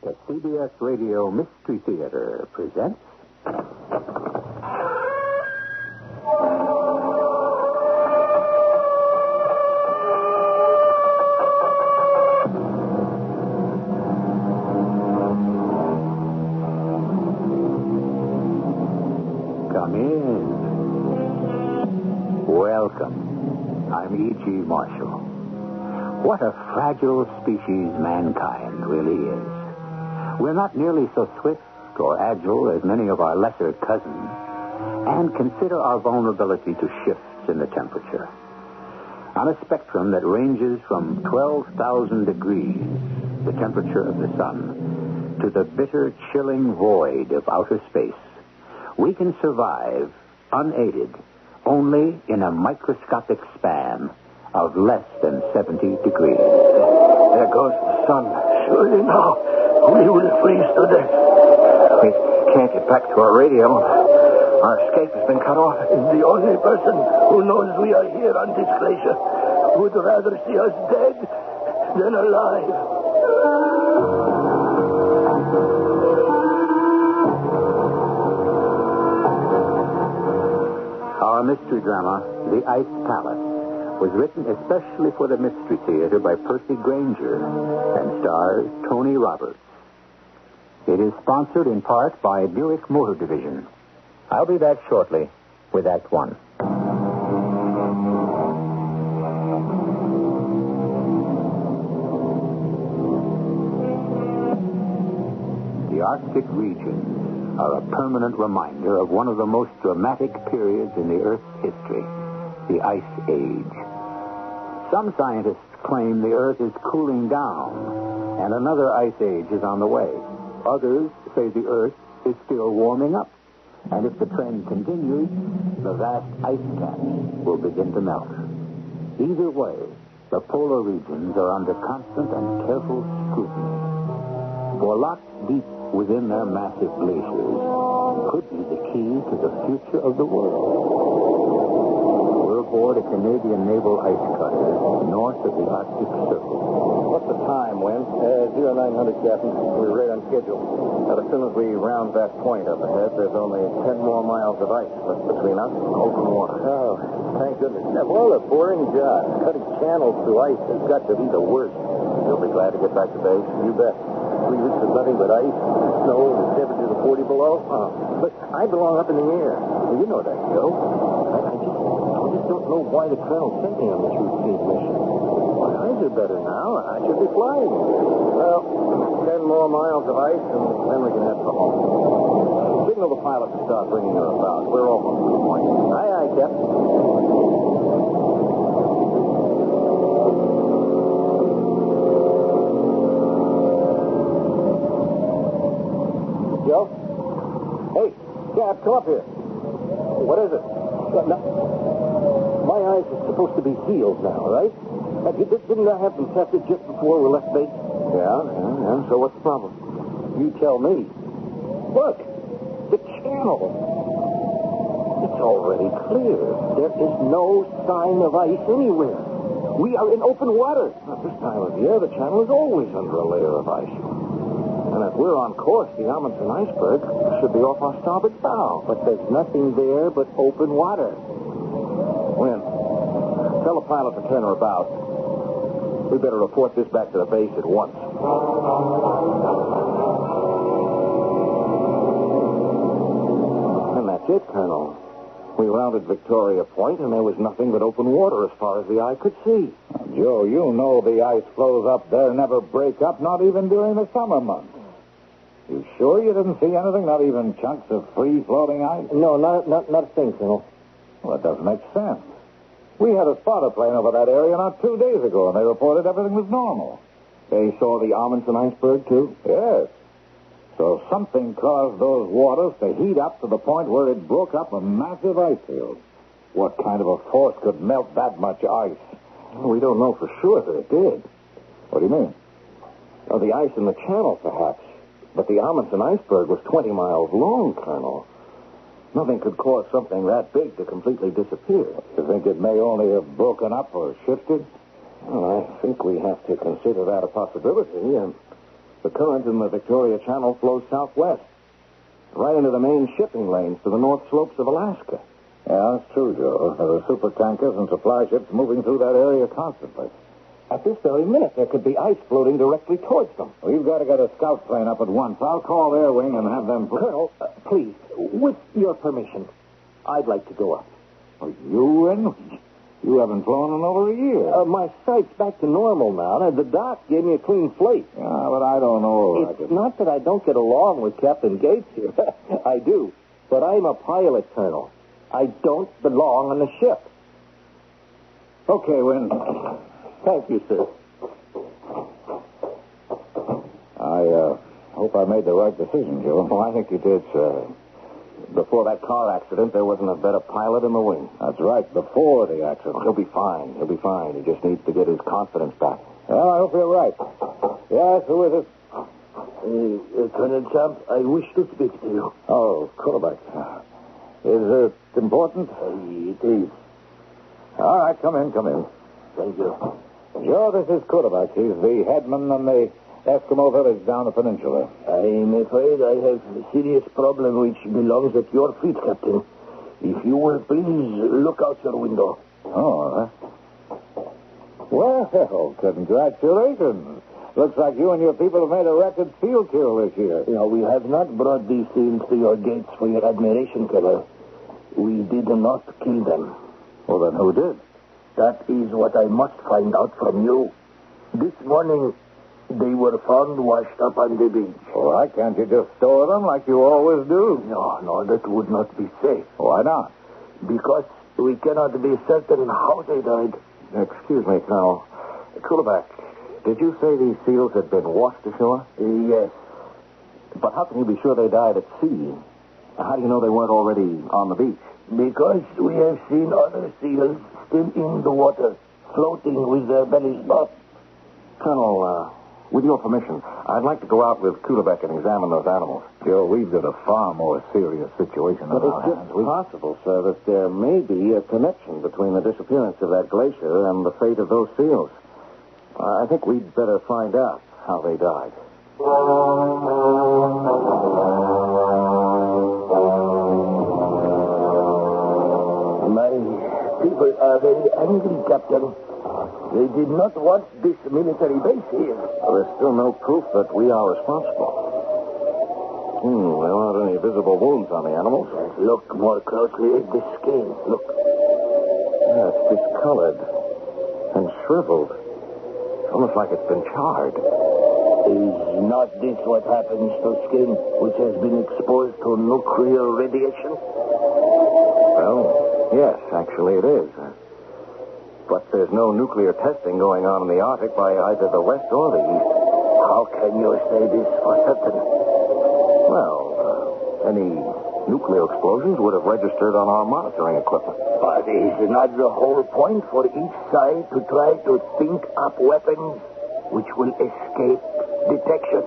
The CBS Radio Mystery Theater presents... Come in. Welcome. I'm E.G. Marshall. What a fragile species mankind really is. We're not nearly so swift or agile as many of our lesser cousins, and consider our vulnerability to shifts in the temperature. On a spectrum that ranges from 12,000 degrees, the temperature of the sun, to the bitter, chilling void of outer space, we can survive unaided only in a microscopic span of less than 70 degrees. There goes the sun. Surely now, we will freeze to death. We can't get back to our radio. Our escape has been cut off. The only person who knows we are here on this glacier would rather see us dead than alive. Our mystery drama, The Ice Palace, was written especially for the Mystery Theater by Percy Granger and stars Tony Roberts. It is sponsored in part by Buick Motor Division. I'll be back shortly with Act One. The Arctic regions are a permanent reminder of one of the most dramatic periods in the Earth's history, the Ice Age. Some scientists claim the Earth is cooling down, and another ice age is on the way. Others say the Earth is still warming up, and if the trend continues, the vast ice caps will begin to melt. Either way, the polar regions are under constant and careful scrutiny. For locked deep within their massive glaciers could be the key to the future of the world. We're aboard a Canadian naval ice cutter north of the Arctic Circle. What's the time, Win? 0900, Captain. We're right on schedule. But as soon as we round that point up ahead, there's only 10 more miles of ice left between us and open water. Oh, thank goodness. Of all the boring jobs, cutting channels through ice has got to be the worst. You'll be glad to get back to base. You bet. 3 weeks of nothing but ice, snow, and temperatures of 40 below. But I belong up in the air. Well, you know that, Joe. I just don't know why the colonel sent me on this routine mission. My eyes are better now. I should be flying. Well, 10 more miles of ice, and then we can head for home. Signal the pilot to start bringing her about. We're almost to the point. Aye, aye, Captain. Joe? Hey, Cap, come up here. What is it? My eyes are supposed to be healed now, right? Didn't I have them tested just before we left base? Yeah. So what's the problem? You tell me. Look, the channel. It's already clear. There is no sign of ice anywhere. We are in open water. At this time of year, the channel is always under a layer of ice. And if we're on course, the Amundsen iceberg should be off our starboard bow. But there's nothing there but open water. Win, tell the pilot to turn her about. We better report this back to the base at once. And that's it, Colonel. We rounded Victoria Point, and there was nothing but open water as far as the eye could see. Joe, you know the ice flows up there never break up, not even during the summer months. You sure you didn't see anything, not even chunks of free-floating ice? No, not a thing, Colonel. Well, that doesn't make sense. We had a spotter plane over that area not 2 days ago, and they reported everything was normal. They saw the Amundsen iceberg, too? Yes. So something caused those waters to heat up to the point where it broke up a massive ice field. What kind of a force could melt that much ice? We don't know for sure that it did. What do you mean? The ice in the channel, perhaps. But the Amundsen iceberg was 20 miles long, Colonel. Nothing could cause something that big to completely disappear. You think it may only have broken up or shifted? Well, I think we have to consider that a possibility. And The current in the Victoria Channel flows southwest, right into the main shipping lanes to the north slopes of Alaska. Yeah, that's true, Joe. There are super tankers and supply ships moving through that area constantly. At this very minute, there could be ice floating directly towards them. We've got to get a scout plane up at once. I'll call their wing and have them... Colonel, please, with your permission, I'd like to go up. You in? You haven't flown in over a year. My sight's back to normal now. The doc gave me a clean slate. Yeah, but I don't know. It's not that I don't get along with Captain Gates here. I do. But I'm a pilot, Colonel. I don't belong on the ship. Okay, Win. Thank you, sir. I hope I made the right decision, Joe. Well, I think you did, sir. Before that car accident, there wasn't a better pilot in the wing. That's right, before the accident. He'll be fine. He'll be fine. He just needs to get his confidence back. Well, I hope you're right. Yes, who is it? Colonel Champ, I wish to speak to you. Oh, Kurbeck. Is it important? It is. All right, come in. Thank you. Joe, this is Kurbeck. He's the headman on the Eskimo village down the peninsula. I'm afraid I have a serious problem which belongs at your feet, Captain. If you will please look out your window. Oh, well, congratulations. Looks like you and your people have made a record seal kill this year. No, we have not brought these seals to your gates for your admiration, Colonel. We did not kill them. Well, then who did? That is what I must find out from you. This morning, they were found washed up on the beach. Well, why can't you just store them like you always do? No, that would not be safe. Why not? Because we cannot be certain how they died. Excuse me, Colonel. Kurbeck, did you say these seals had been washed ashore? Yes. But how can you be sure they died at sea? How do you know they weren't already on the beach? Because we have seen other seals still in the water, floating with their bellies up. Colonel, with your permission, I'd like to go out with Kurbeck and examine those animals. Joe, we've got a far more serious situation But on our it's hands. just possible, sir, that there may be a connection between the disappearance of that glacier and the fate of those seals. I think we'd better find out how they died. My people are very angry, Captain. They did not want this military base here. Well, there's still no proof that we are responsible. There aren't any visible wounds on the animals. Look more closely at the skin. Look. Yeah, it's discolored and shriveled. It's almost like it's been charred. Is not this what happens to skin which has been exposed to nuclear radiation? Well, yes, actually it is. But there's no nuclear testing going on in the Arctic by either the west or the east. How can you say this for certain? Well, any nuclear explosions would have registered on our monitoring equipment. But is not the whole point for each side to try to think up weapons which will escape detection?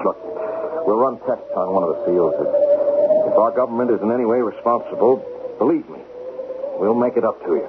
Look, we'll run tests on one of the seals. If our government is in any way responsible, believe me, we'll make it up to you.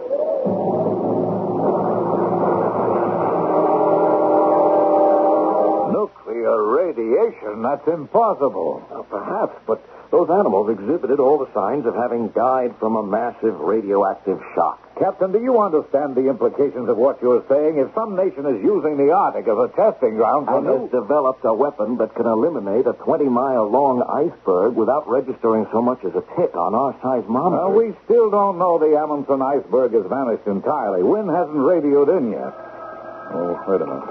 Nuclear radiation? That's impossible. Perhaps, but those animals exhibited all the signs of having died from a massive radioactive shock. Captain, do you understand the implications of what you're saying? If some nation is using the Arctic as a testing ground for And has developed a weapon that can eliminate a 20-mile-long iceberg without registering so much as a tick on our seismometer. Well, we still don't know the Amundsen iceberg has vanished entirely. Wynn hasn't radioed in yet. Oh, wait a minute.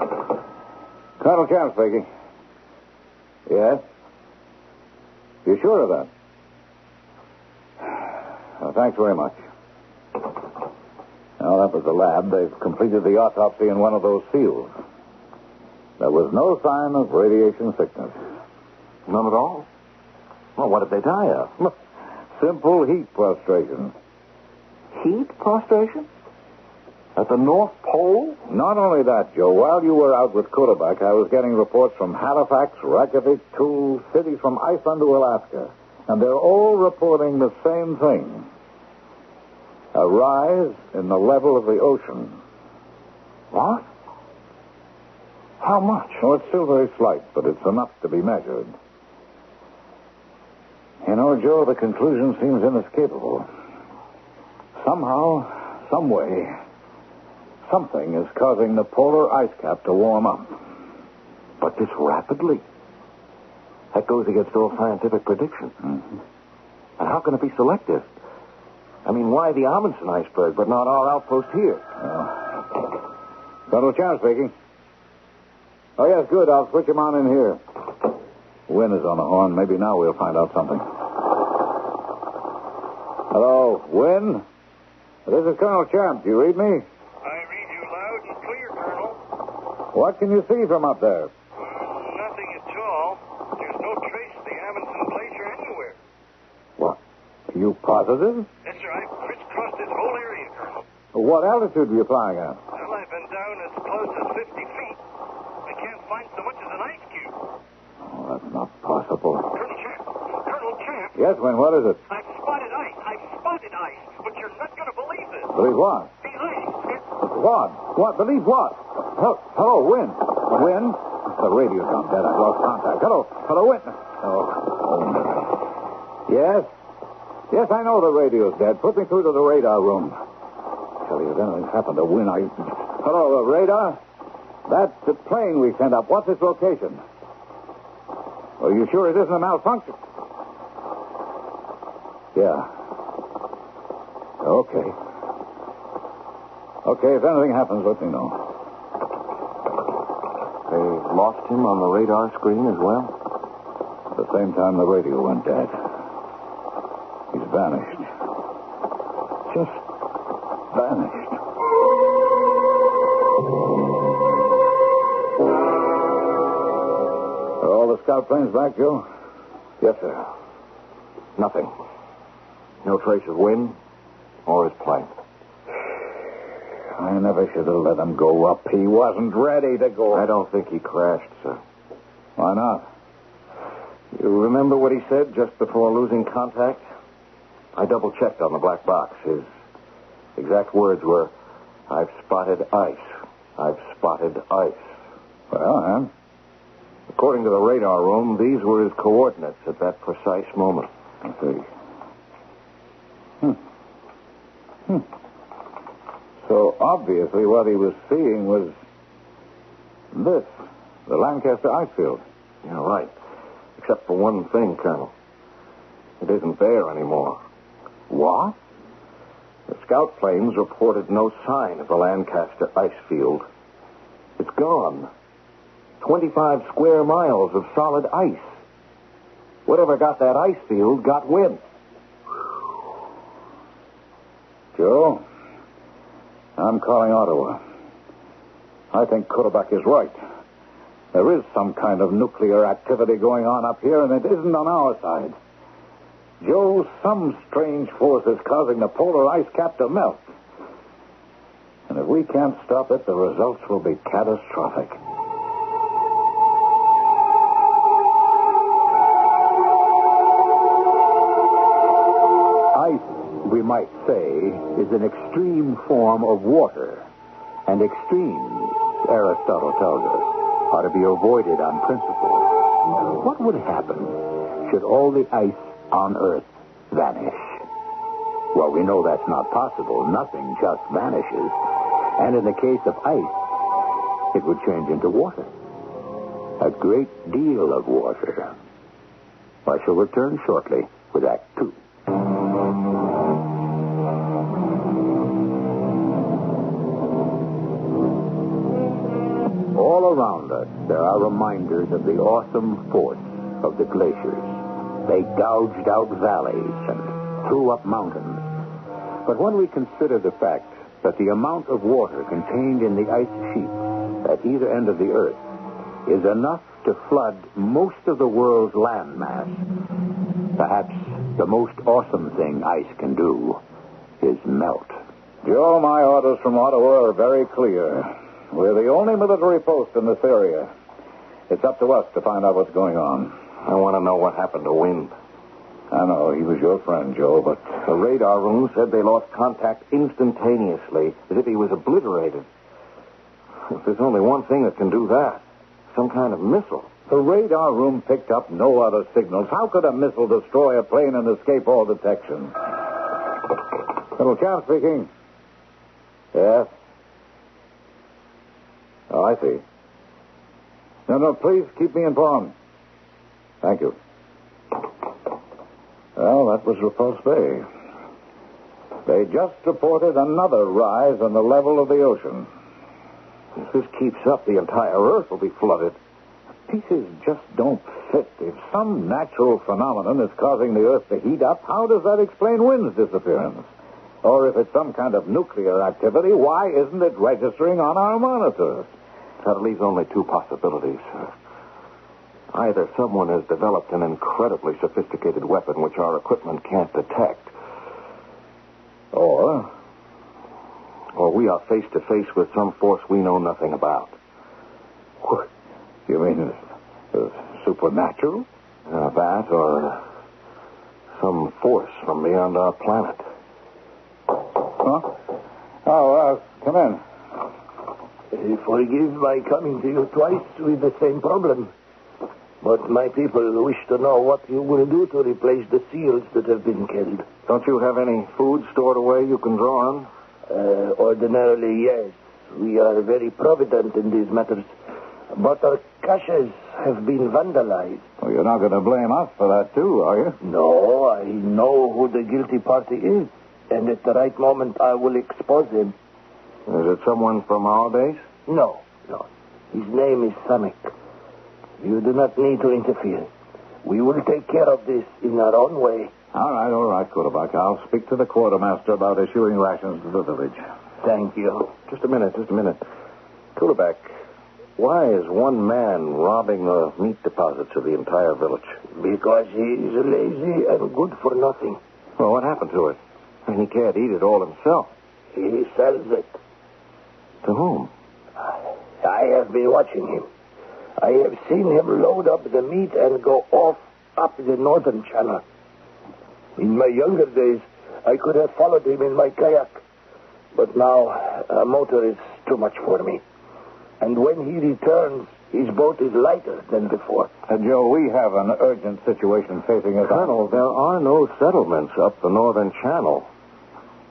Colonel Champ speaking. Yes? You sure of that? Well, thanks very much. Now, that was the lab. They've completed the autopsy in one of those seals. There was no sign of radiation sickness. None at all? Well, what did they die of? Simple heat prostration. Heat prostration? At the North Pole? Not only that, Joe. While you were out with Kurbeck, I was getting reports from Halifax, Reykjavik, to cities from Iceland to Alaska. And they're all reporting the same thing. A rise in the level of the ocean. What? How much? Oh, it's still very slight, but it's enough to be measured. You know, Joe, the conclusion seems inescapable. Somehow, some way, something is causing the polar ice cap to warm up. But this rapidly. That goes against all scientific prediction. Mm-hmm. And how can it be selective? I mean, why the Amundsen iceberg, but not our outpost here? Colonel Chan speaking. Oh, yes, good. I'll switch him on in here. Wynn is on the horn. Maybe now we'll find out something. Hello, Wynn? This is Colonel Champ. Do you read me? I read you loud and clear, Colonel. What can you see from up there? Nothing at all. There's no trace of the Amundsen Glacier anywhere. What? Are you positive? Yes, sir. I've crisscrossed this whole area, Colonel. What altitude were you flying at? Well, I've been down as close as 50 feet. I can't find so much as an ice cube. Oh, that's not possible. Colonel Champ. Colonel Champ. Yes, Wynn, what is it? I've spotted ice. I've spotted ice. But you're not going to believe this. Believe what? The ice. What? What? Believe what? Hello, Wynn. Wynn? The radio's gone dead. I've lost contact. Hello, Wynn. Oh. Yes? Yes, I know the radio's dead. Put me through to the radar room. Tell you, if anything's happened to Wynn, Hello, radar? That's the plane we sent up. What's its location? Are you sure it isn't a malfunction? Yeah. Okay. Okay, if anything happens, let me know. They lost him on the radar screen as well? At the same time, the radio went dead. He's vanished. Just vanished. Are all the scout planes back, Joe? Yes, sir. Nothing. No trace of Wynn or his plane. I never should have let him go up. He wasn't ready to go. I don't think he crashed, sir. Why not? You remember what he said just before losing contact? I double-checked on the black box. His exact words were, "I've spotted ice. I've spotted ice." Well, and? According to the radar room, these were his coordinates at that precise moment. I see. So obviously what he was seeing was this, the Lancaster ice field. You're right. Except for one thing, Colonel. It isn't there anymore. What? The scout planes reported no sign of the Lancaster ice field. It's gone. 25 square miles of solid ice. Whatever got that ice field got Wynn. Joe, I'm calling Ottawa. I think Kurabak is right. There is some kind of nuclear activity going on up here, and it isn't on our side. Joe, some strange force is causing the polar ice cap to melt. And if we can't stop it, the results will be catastrophic. Ice, we might say, is an extreme form of water. And extremes, Aristotle tells us, are to be avoided on principle. What would happen should all the ice on Earth vanish? Well, we know that's not possible. Nothing just vanishes. And in the case of ice, it would change into water. A great deal of water. I shall return shortly with Act 2. All around us, there are reminders of the awesome force of the glaciers. They gouged out valleys and threw up mountains. But when we consider the fact that the amount of water contained in the ice sheets at either end of the Earth is enough to flood most of the world's landmass, perhaps the most awesome thing ice can do is melt. Joe, my orders from Ottawa are very clear. We're the only military post in this area. It's up to us to find out what's going on. I want to know what happened to Wynn. I know, he was your friend, Joe, but The radar room said they lost contact instantaneously, as if he was obliterated. If there's only one thing that can do that. some kind of missile. The radar room picked up no other signals. How could a missile destroy a plane and escape all detection? Colonel Camp speaking. Yes? Oh, I see. No, please keep me informed. Thank you. Well, that was Repulse Bay. They just reported another rise in the level of the ocean. If this keeps up, the entire Earth will be flooded. Pieces just don't fit. If some natural phenomenon is causing the Earth to heat up, how does that explain wind's disappearance? Or if it's some kind of nuclear activity, why isn't it registering on our monitors? That leaves only two possibilities. Either someone has developed an incredibly sophisticated weapon which our equipment can't detect, or we are face to face with some force we know nothing about. What? You mean supernatural? That or some force from beyond our planet. Huh? Oh, come in. Forgive my coming to you twice with the same problem. But my people wish to know what you will do to replace the seals that have been killed. Don't you have any food stored away you can draw on? Ordinarily, yes. We are very provident in these matters. But our caches have been vandalized. Well, you're not going to blame us for that, too, are you? No, I know who the guilty party is. And at the right moment, I will expose him. Is it someone from our base? No. His name is Samek. You do not need to interfere. We will take care of this in our own way. All right, Quarterback. I'll speak to the quartermaster about issuing rations to the village. Thank you. Just a minute. Quarterback, why is one man robbing the meat deposits of the entire village? Because he is lazy and good for nothing. Well, what happened to it? And he can't eat it all himself. He sells it. To whom? I have been watching him. I have seen him load up the meat and go off up the northern channel. In my younger days, I could have followed him in my kayak. But now, a motor is too much for me. And when he returns, his boat is lighter than before. Joe, we have an urgent situation facing us. Colonel, there are no settlements up the northern channel.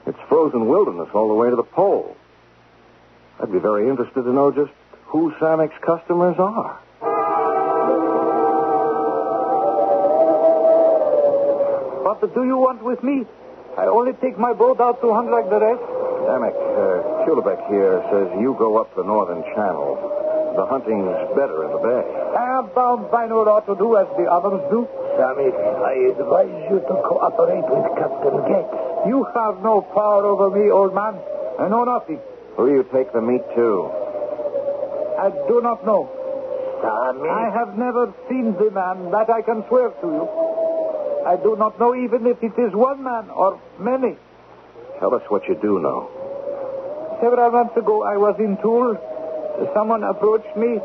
It's frozen wilderness all the way to the pole. I'd be very interested to know just who Samek's customers are. What do you want with me? I only take my boat out to hunt like the rest. Samek, Kulebek here says you go up the northern channel. The hunting's better in the bay. I am bound by no law to do as the others do. Sammy, I advise you to cooperate with Captain Gates. You have no power over me, old man. I know nothing. Who you take the meat to? I do not know. Sammy? I have never seen the man. That I can swear to you. I do not know even if it is one man or many. Tell us what you do know. Several months ago, I was in Toul. Someone approached me.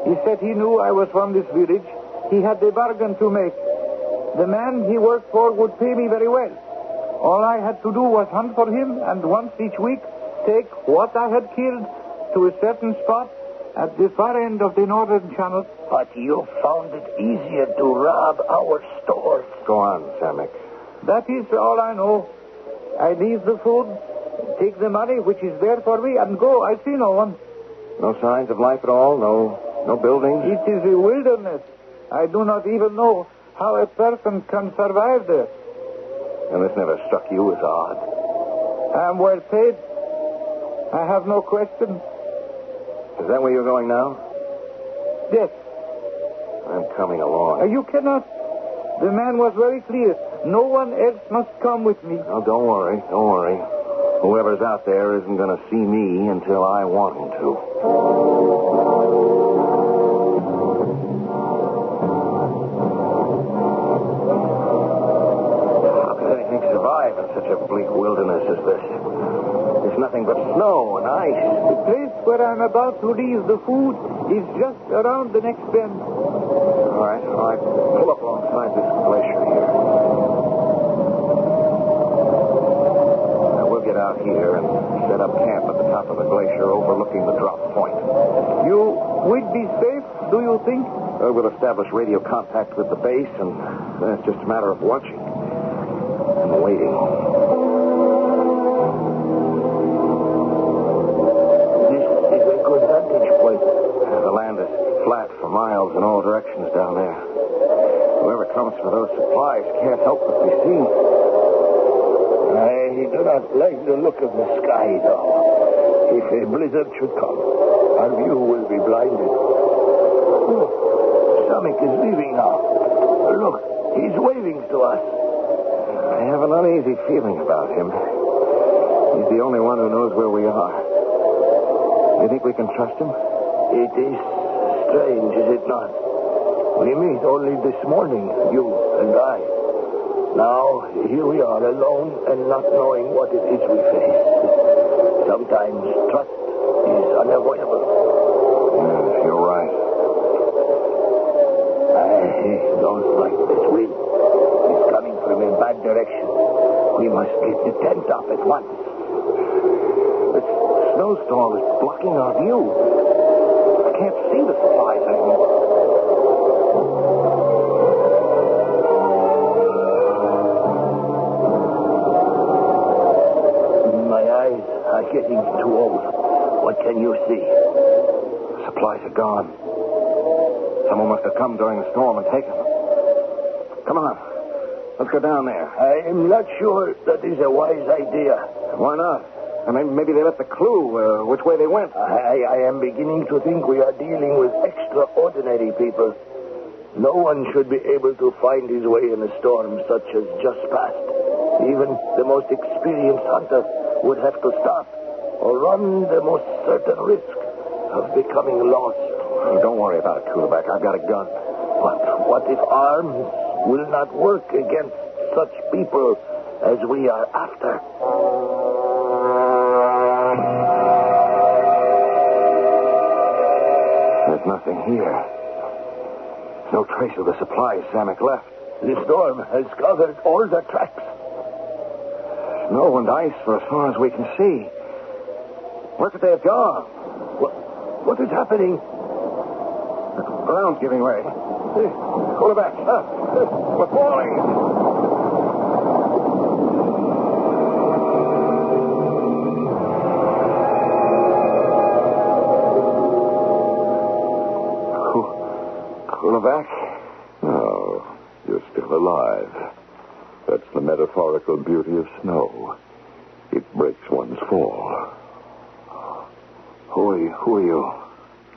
He said he knew I was from this village. He had a bargain to make. The man he worked for would pay me very well. All I had to do was hunt for him, and once each week, take what I had killed to a certain spot at the far end of the northern channel. But you found it easier to rob our stores. Go on, Samek. That is all I know. I leave the food, take the money which is there for me, and go. I see no one. No signs of life at all? No buildings? It is a wilderness. I do not even know how a person can survive there. And this never struck you as odd? I am well paid. I have no question. Is that where you're going now? Yes. I'm coming along. You cannot. The man was very clear. No one else must come with me. Oh, don't worry. Whoever's out there isn't going to see me until I want him to. How could anything survive in such a bleak wilderness as this? There's nothing but snow and ice. The place where I'm about to leave the food is just around the next bend. All right. Pull up alongside this glacier here. Now, we'll get out here and set up camp at the top of the glacier overlooking the drop point. You would be safe? do you think? We'll establish radio contact with the base, and then it's just a matter of watching and waiting. This is a good vantage point. The land is flat for miles in all directions down there. Whoever comes for those supplies can't help but be seen. I do not like the look of the sky, though. If a blizzard should come, our view will be blinded. Oh, Samek is leaving now. Look, he's waving to us. I have an uneasy feeling about him. He's the only one who knows where we are. You think we can trust him? It is strange, is it not? We meet only this morning, you and I. Now, here we are alone and not knowing what it is we face. Sometimes trust is unavoidable. Yes, you're right. I don't like this wind. It's coming from a bad direction. We must get the tent up at once. This snowstorm is blocking our view. I can't see the supplies anymore. My eyes are getting too old. What can you see? Supplies are gone. Someone must have come during the storm and taken them. Come on. Let's go down there. I am not sure that is a wise idea. Why not? I mean, maybe they left a clue which way they went. I am beginning to think we are dealing with extraordinary people. No one should be able to find his way in a storm such as just passed. Even the most experienced hunter would have to stop or run the most certain risk of becoming lost. Oh, don't worry about it, Kulak. I've got a gun. But what if arms will not work against such people as we are after? There's nothing here. No trace of the supplies Samek left. The storm has covered all the tracks. Snow and ice for as far as we can see. Where could they have gone? What is happening? The ground's giving way. Hold it back. We're falling. Back? No, you're still alive. That's the metaphorical beauty of snow. It breaks one's fall. Who are you?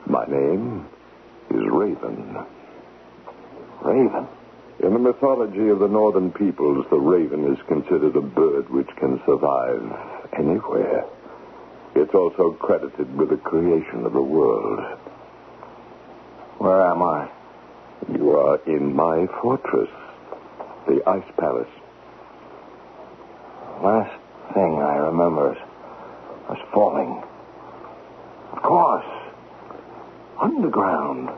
My name is Raven. Raven? In the mythology of the northern peoples, the raven is considered a bird which can survive anywhere. It's also credited with the creation of the world. Where am I? You are in my fortress, the Ice Palace. Last thing I remember is us falling. Of course. Underground.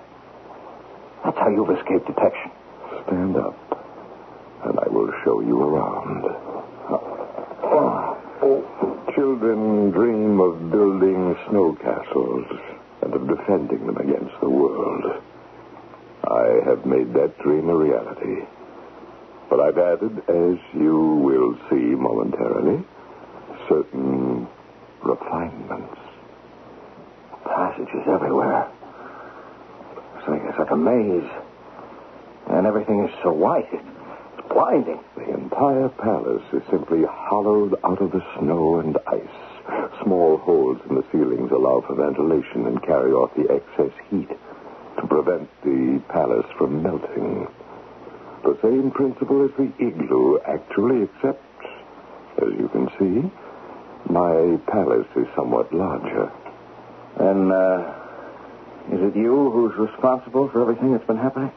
That's how you've escaped detection. Stand up, and I will show you around. Children dream of building snow castles and of defending them against the world. I have made that dream a reality. But I've added, as you will see momentarily, certain refinements. Passages everywhere. It's like a maze. And everything is so white. It's blinding. The entire palace is simply hollowed out of the snow and ice. Small holes in the ceilings allow for ventilation and carry off the excess heat to prevent the palace from melting. The same principle as the igloo actually, except, as you can see, my palace is somewhat larger. And, is it you who's responsible for everything that's been happening?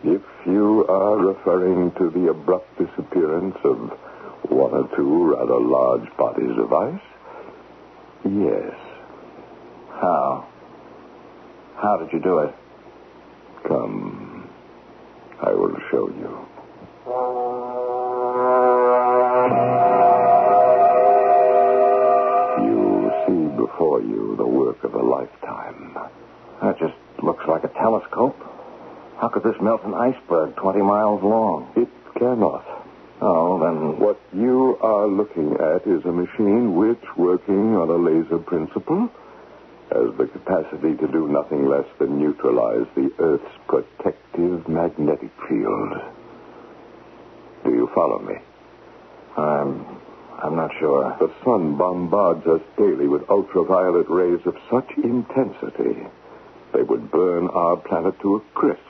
If you are referring to the abrupt disappearance of one or two rather large bodies of ice, yes. How? How did you do it? Come, I will show you. You see before you the work of a lifetime. Just looks like a telescope. How could this melt an iceberg 20 miles long? It cannot. Oh, then... What you are looking at is a machine which, working on a laser principle, has the capacity to do nothing less than neutralize the Earth's protective magnetic field. Do you follow me? I'm not sure. The sun bombards us daily with ultraviolet rays of such intensity they would burn our planet to a crisp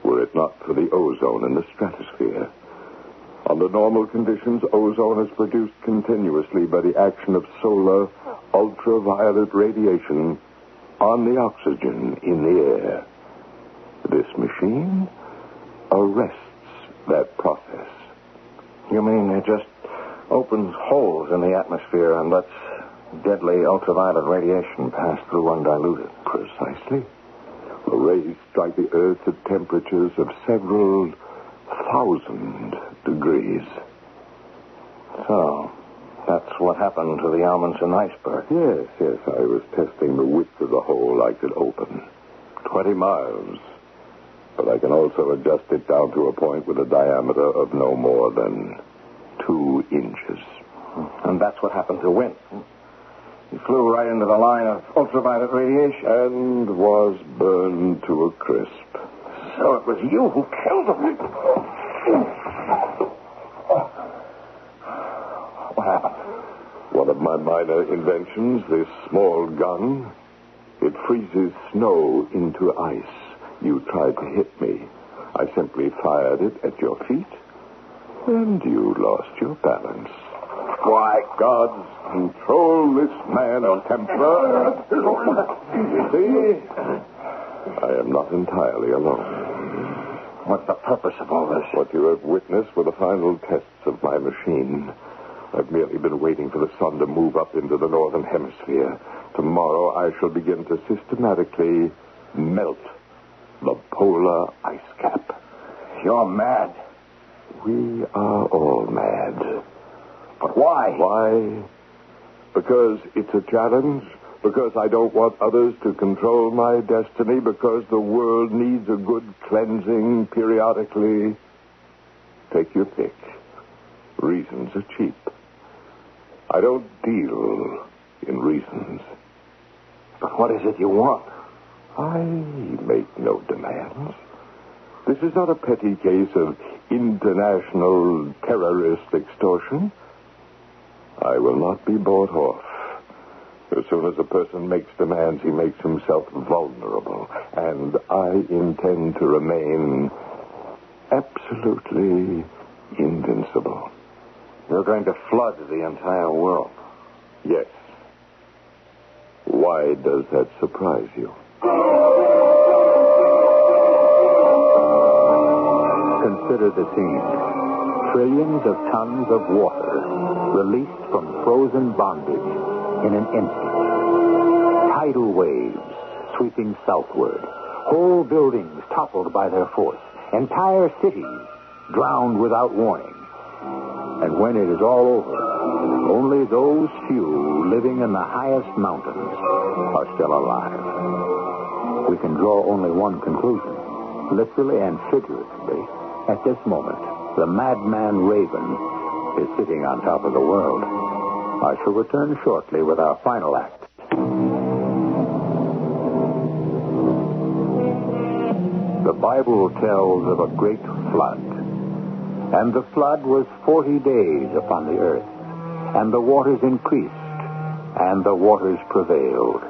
were it not for the ozone in the stratosphere. Under normal conditions, ozone is produced continuously by the action of solar ultraviolet radiation on the oxygen in the air. This machine arrests that process. You mean it just opens holes in the atmosphere and lets deadly ultraviolet radiation pass through undiluted? Precisely. The rays strike the Earth at temperatures of several 1,000 degrees. So, that's what happened to the Amundsen iceberg. Yes. I was testing the width of the hole I could open. 20 miles. But I can also adjust it down to a point with a diameter of no more than 2 inches. And that's what happened to Wynn. He flew right into the line of ultraviolet radiation. And was burned to a crisp. So it was you who killed him. What happened? One of my minor inventions, this small gun, it freezes snow into ice. You tried to hit me. I simply fired it at your feet, and you lost your balance. Why, gods, control this man of temper. You see? I am not entirely alone. What's the purpose of all this? What you have witnessed were the final tests of my machine. I've merely been waiting for the sun to move up into the northern hemisphere. Tomorrow I shall begin to systematically melt the polar ice cap. You're mad. We are all mad. But why? Why? Because it's a challenge. Because I don't want others to control my destiny. Because the world needs a good cleansing periodically. Take your pick. Reasons are cheap. I don't deal in reasons. But what is it you want? I make no demands. This is not a petty case of international terrorist extortion. I will not be bought off. As soon as a person makes demands, he makes himself vulnerable. And I intend to remain absolutely invincible. You're going to flood the entire world. Yes. Why does that surprise you? Consider the scene. Trillions of tons of water released from frozen bondage in an instant. Tidal waves sweeping southward. Whole buildings toppled by their force. Entire cities drowned without warning. And when it is all over, only those few living in the highest mountains are still alive. We can draw only one conclusion, literally and figuratively. At this moment, the madman Raven is sitting on top of the world. I shall return shortly with our final act. The Bible tells of a great flood. And the flood was 40 days upon the earth. And the waters increased, and the waters prevailed.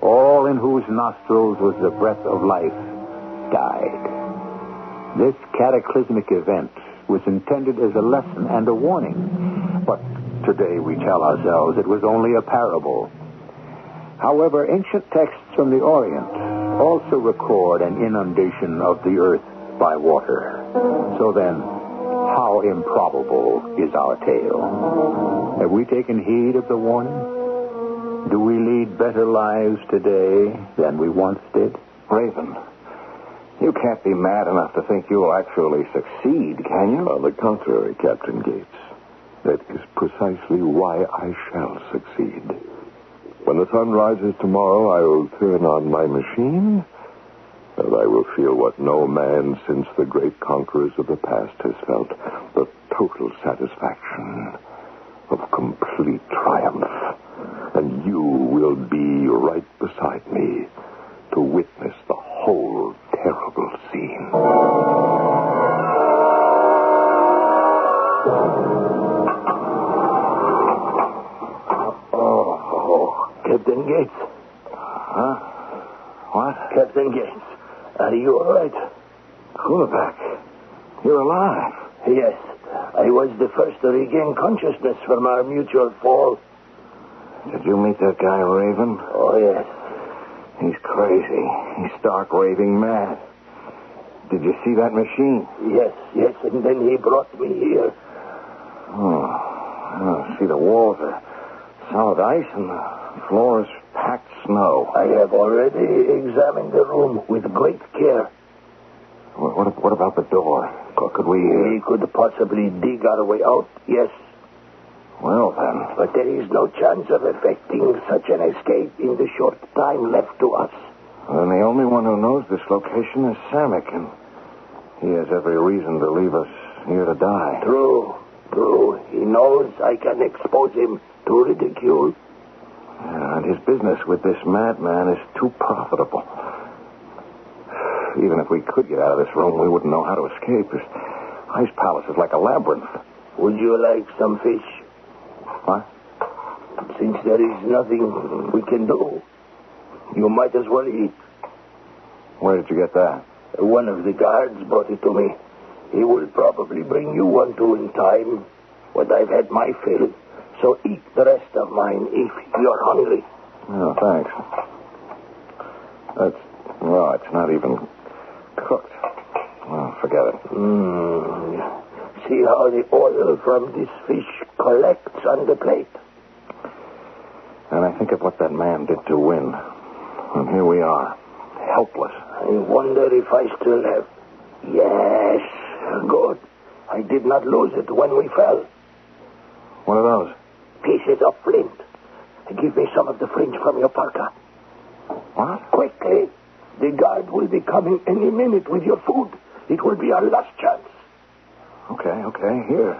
All in whose nostrils was the breath of life died. This cataclysmic event was intended as a lesson and a warning. But today we tell ourselves it was only a parable. However, ancient texts from the Orient also record an inundation of the earth by water. So then, how improbable is our tale? Have we taken heed of the warning? Do we lead better lives today than we once did? Raven, you can't be mad enough to think you'll actually succeed, can you? On the contrary, Captain Gates. That is precisely why I shall succeed. When the sun rises tomorrow, I will turn on my machine And I will feel what no man since the great conquerors of the past has felt, the total satisfaction of complete triumph. And you will be right beside me to witness the whole terrible scene. Oh, Captain Gates. Huh? What? Captain Gates, are you all right? Kulebeck, you're alive. Yes, I was the first to regain consciousness from our mutual fall. Did you meet that guy, Raven? Oh, yes. He's crazy. He's stark raving mad. Did you see that machine? Yes, and then he brought me here. Oh, see, the walls are solid ice and the floor is packed snow. I have already examined the room with great care. What about the door? Could we... We could possibly dig our way out, yes. Well, then. But there is no chance of effecting such an escape in the short time left to us. Then the only one who knows this location is Samek, and he has every reason to leave us here to die. True. He knows I can expose him to ridicule. Yeah, and his business with this madman is too profitable. Even if we could get out of this room, we wouldn't know how to escape. This ice palace is like a labyrinth. Would you like some fish? What? Since there is nothing we can do, you might as well eat. Where did you get that? One of the guards brought it to me. He will probably bring you one too in time, but I've had my fill. So eat the rest of mine if you're hungry. Oh, thanks. It's not even cooked. Well, forget it. See how the oil from this fish collects on the plate. And I think of what that man did to win. And here we are, helpless. I wonder if I still have... Yes, good. I did not lose it when we fell. What are those? Pieces of flint. Give me some of the fringe from your parka. What? Quickly. The guard will be coming any minute with your food. It will be our last chance. Okay, here.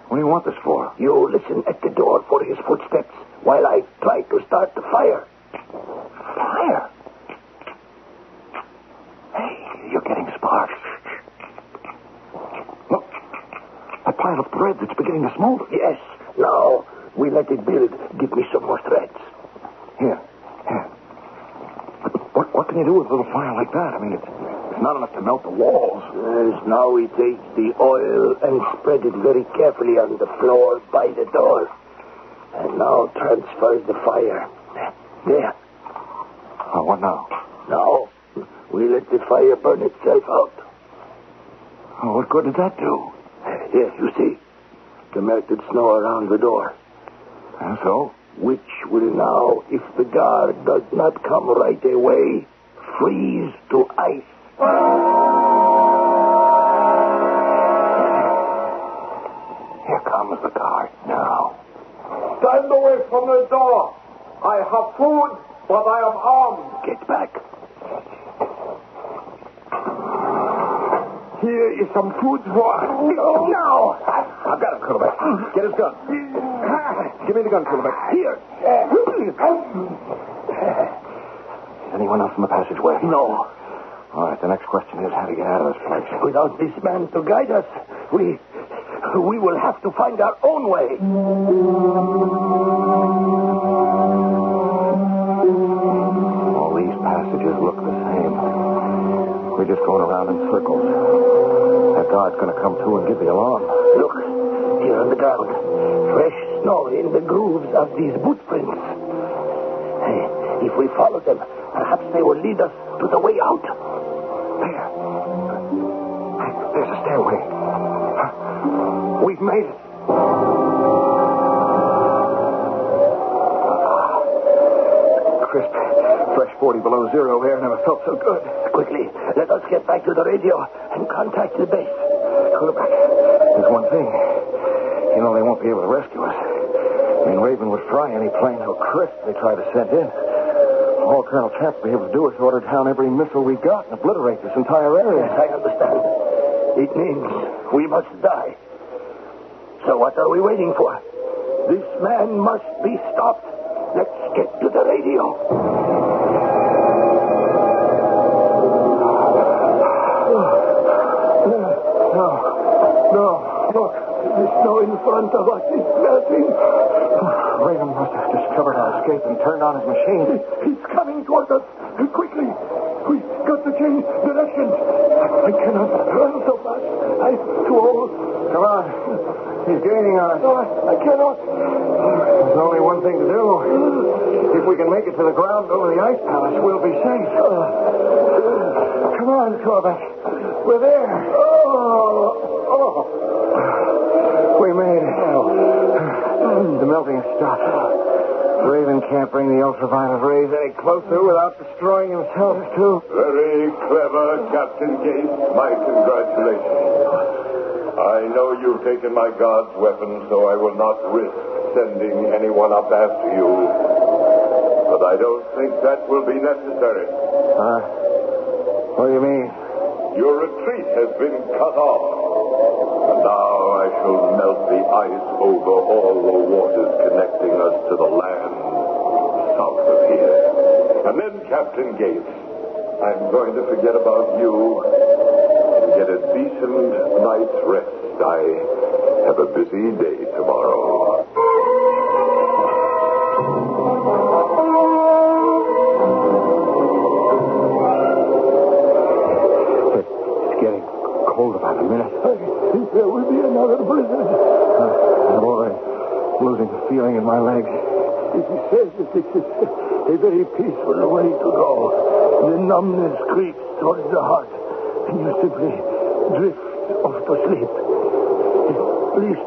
What do you want this for? You listen at the door for his footsteps while I try to start the fire. Fire? Hey, you're getting sparks. Look, a pile of thread that's beginning to smolder. Yes, now we let it build. Give me some more threads. Here. What can you do with a little fire like that? I mean, it's not enough to melt the walls. Yes, now we take the oil and spread it very carefully on the floor by the door. And now transfer the fire. There. Oh, what now? Now, we let the fire burn itself out. Oh, what good did that do? Here, you see. The melted snow around the door. And so? Which will now, if the guard does not come right away, freeze to ice. Here comes the guard now. Stand away from the door. I have food, but I am armed. Get back. Here is some food for... No! I've got him, Kulebeck. Get his gun. Give me the gun, Kulebeck. Here. Is anyone else in the passageway? No. All right, the next question is how to get out of this place. Without this man to guide us, we will have to find our own way. All these passages look the same. We're just going around in circles. That guard's going to come to and give the alarm. Look, here on the ground. Fresh snow in the grooves of these boot prints. Hey, if we follow them, perhaps they will lead us to the way out. There's a stairway. We've made it. Crisp, fresh 40 below zero air never felt so good. Quickly, let us get back to the radio and contact the base. Kulebeck, there's one thing. You know they won't be able to rescue us. I mean, Raven would fry any plane so crisp they try to send in. All Colonel Camp will be able to do is order down every missile we got and obliterate this entire area. Yes, I understand. It means we must die. So what are we waiting for? This man must be stopped. Let's get to the radio. No. Look, the snow in front of us is melting. Raven must have discovered our escape and turned on his machine. He's coming toward us. Quickly. We've got to change directions. I cannot run so fast. I'm too old. Come on. He's gaining on us. No, I cannot. There's only one thing to do. If we can make it to the ground over the ice palace, we'll be safe. Come on, Corbett. We're there. We made it. The melting has stopped. Raven can't bring the ultraviolet rays any closer without destroying himself, too. Very clever, Captain Gates. My congratulations. I know you've taken my guard's weapon, so I will not risk sending anyone up after you. But I don't think that will be necessary. What do you mean? Your retreat has been cut off. And now I shall melt the ice over all the waters connecting us to the land south of here. And then, Captain Gates, I'm going to forget about you and get a decent night's rest. I have a busy day tomorrow. It's getting cold about a minute. I think there will be another blizzard. I'm already losing the feeling in my legs. He says that this is a very peaceful way to go. The numbness creeps towards the heart, and you simply drift off to sleep. At least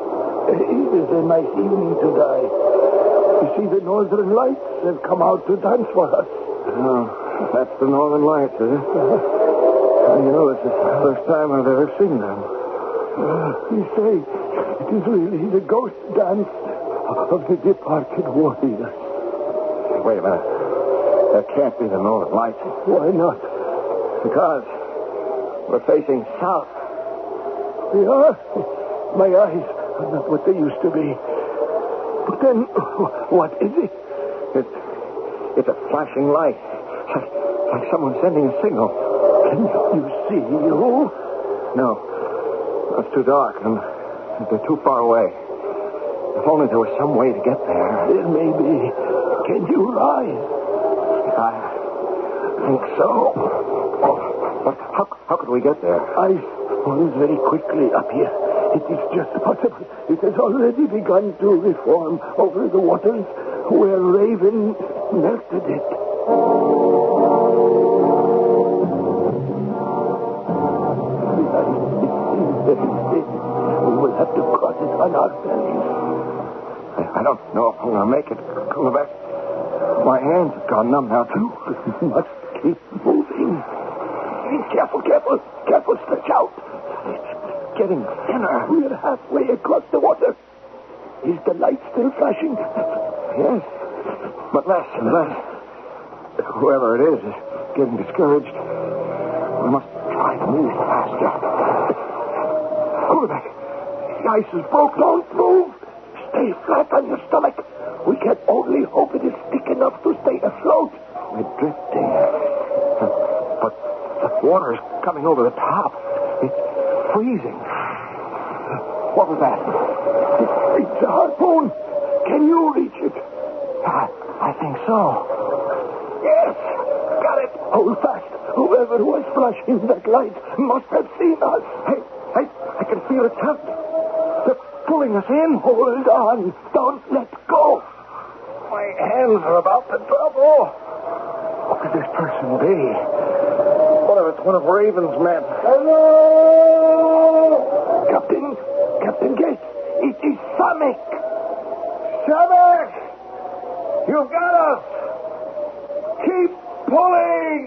it is a nice evening to die. You see, the northern lights have come out to dance for us. Oh, that's the northern lights, is it? You know, it's the first time I've ever seen them. You say it is really the ghost dance of the departed warriors. Wait a minute. That can't be the northern lights. Why not? Because we're facing south. They are. My eyes are not what they used to be. But then, what is it? It's a flashing light. Like someone sending a signal. Can you see you? No. It's too dark, and they're too far away. If only there was some way to get there. There may be. Can you rise? I think so. But how could we get there? Ice falls very quickly up here. It is just possible. It has already begun to reform over the waters where Raven melted it. We will have to cross it on our bellies. I don't know if I'm going to make it. Quebec. My hands have gone numb now, too. We must keep moving. Careful. Stretch out. It's getting thinner. We're halfway across the water. Is the light still flashing? Yes, but less and less. Whoever it is getting discouraged. We must try to move faster. Quebec. The ice is broke. Don't move. Stay flat on your stomach. We can only hope it is thick enough to stay afloat. We're drifting. But the water's coming over the top. It's freezing. What was that? It's a harpoon. Can you reach it? I think so. Yes. Got it. Hold fast. Whoever was flashing that light must have seen us. Hey, I can feel it tug. They're pulling us in. Hold on. Don't let go. My hands are about to double. What could this person be? What if it's one of Raven's men? Hello! Captain Gates, it is Samek. Samek! You've got us! Keep pulling!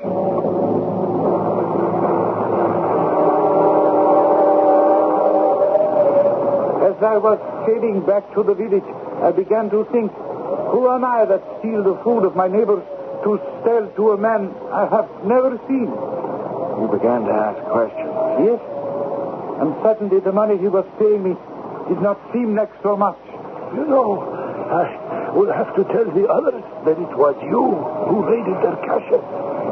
As I was heading back to the village, I began to think, who am I that steal the food of my neighbors to sell to a man I have never seen. You began to ask questions. Yes, and suddenly the money he was paying me did not seem like so much. You know, I will have to tell the others that it was you who raided their cache.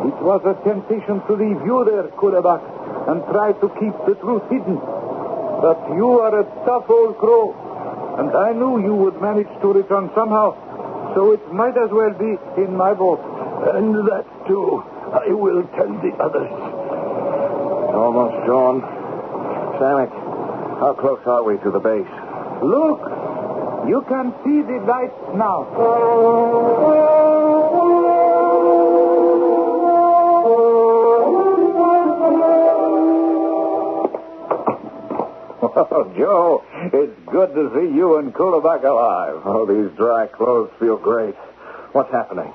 It was a temptation to leave you there, Kulebak, and try to keep the truth hidden. But you are a tough old crow, and I knew you would manage to return somehow, so it might as well be in my boat. And that, too, I will tell the others. It's almost dawn. Samek, how close are we to the base? Look, you can see the lights now. Well, Joe, it's good to see you and Kulebak alive. Oh, these dry clothes feel great. What's happening?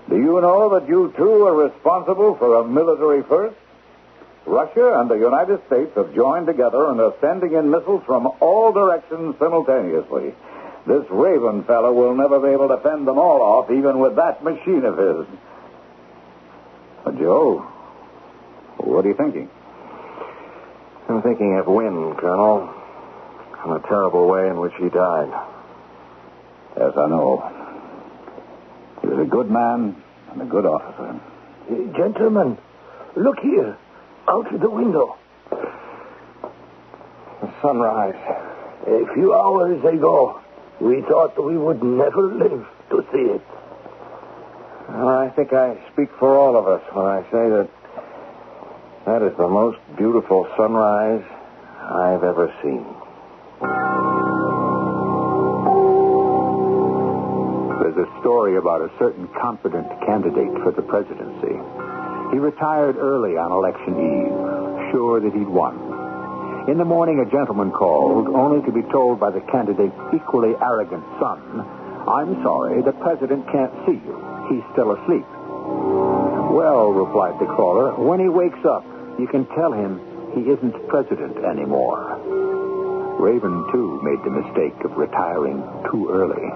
Do you know that you two are responsible for a military first? Russia and the United States have joined together and are sending in missiles from all directions simultaneously. This Raven fellow will never be able to fend them all off, even with that machine of his. Joe, what are you thinking? I'm thinking of Wynne, Colonel, and the terrible way in which he died. Yes, I know. He was a good man and a good officer. Gentlemen, look here, out of the window. The sunrise. A few hours ago, we thought we would never live to see it. Well, I think I speak for all of us when I say that is the most beautiful sunrise I've ever seen. There's a story about a certain confident candidate for the presidency. He retired early on election eve, sure that he'd won. In the morning, a gentleman called, only to be told by the candidate's equally arrogant son, "I'm sorry, the president can't see you. He's still asleep." "Well," replied the caller, "when he wakes up, you can tell him he isn't president anymore." Raven, too, made the mistake of retiring too early.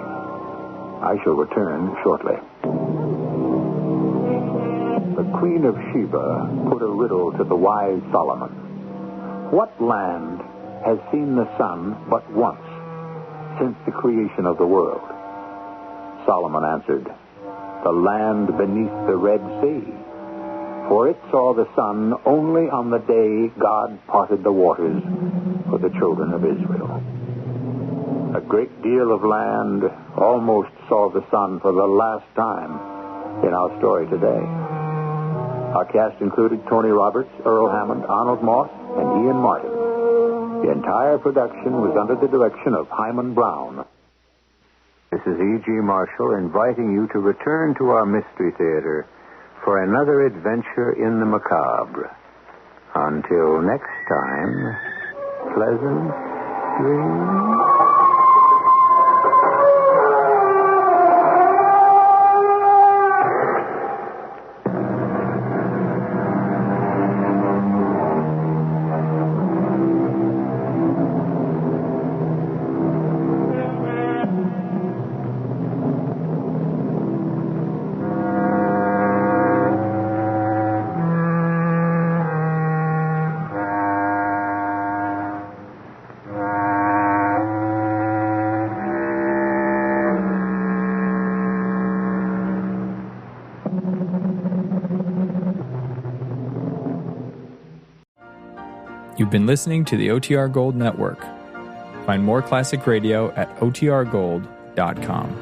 I shall return shortly. The Queen of Sheba put a riddle to the wise Solomon. What land has seen the sun but once since the creation of the world? Solomon answered, "The land beneath the Red Sea. For it saw the sun only on the day God parted the waters for the children of Israel." A great deal of land almost saw the sun for the last time in our story today. Our cast included Tony Roberts, Earl Hammond, Arnold Moss, and Ian Martin. The entire production was under the direction of Hyman Brown. This is E.G. Marshall inviting you to return to our Mystery Theater for another adventure in the macabre. Until next time, pleasant dreams. You've been listening to the OTR Gold Network. Find more classic radio at otrgold.com.